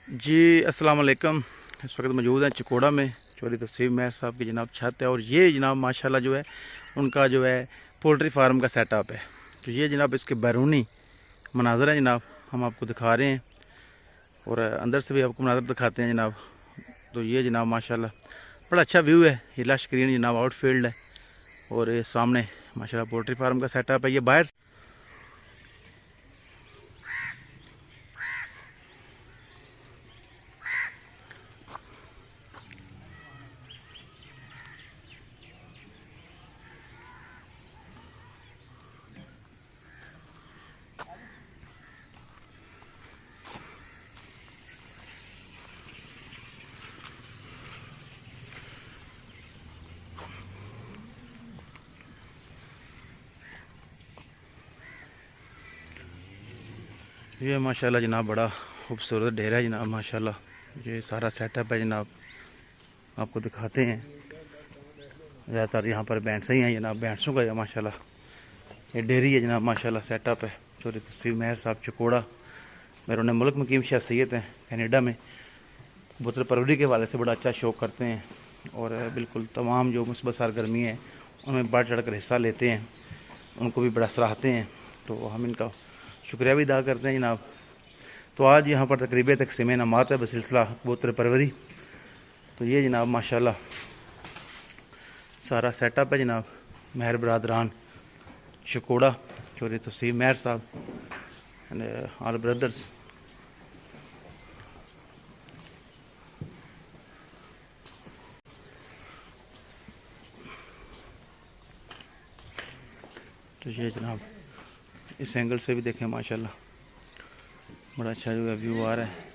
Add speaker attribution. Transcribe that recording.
Speaker 1: जी अस्सलाम वालेकुम। इस वक्त मौजूद हैं चकोड़ा में, चौधरी तफसीर महर साहब की जनाब छत है। और ये जनाब माशाल्लाह जो है उनका जो है पोल्ट्री फार्म का सेटअप है। तो ये जनाब इसके बैरूनी मनाजर हैं जनाब, हम आपको दिखा रहे हैं और अंदर से भी आपको मनाजर दिखाते हैं जनाब। तो ये जनाब माशाल्लाह बड़ा अच्छा व्यू है। ये लश ग्रीन जनाब आउटफील्ड है और ये सामने माशाल्लाह पोल्ट्री फार्म का सेटअप है। ये बाहर ये माशाल्लाह जनाब बड़ा खूबसूरत डेरा है जनाब माशाल्लाह। ये सारा सेटअप है जनाब, आपको दिखाते हैं। ज़्यादातर यहाँ पर भैंसें ही हैं जनाब, भैंसों का है माशाल्लाह। ये डेयरी है जनाब माशाल्लाह, सेटअप है। चौधरी तफसीर महर साहब चकोड़ा बैरून मुल्क मुकीम शख्सियत हैं, कनाडा में कबूतर परवरी के हवाले से बड़ा अच्छा शौक़ करते हैं और बिल्कुल तमाम जो मुस्बत सरगर्मी है उनमें बढ़ चढ़ कर हिस्सा लेते हैं, उनको भी बड़ा सराहते हैं। तो हम इनका शुक्रिया भी अदा करते हैं जनाब। तो आज यहाँ पर तकरीबन तकसीम नमात है बसिलसिला कबूतर परवरी। तो ये जनाब माशाल्लाह सारा सेटअप है जनाब। महर बरदरान चकोड़ा, चौधरी तफसीर महर साहब एंड ऑल ब्रदर्स। तो ये जनाब इस एंगल से भी देखें माशाल्लाह बड़ा अच्छा जो है व्यू आ रहा है।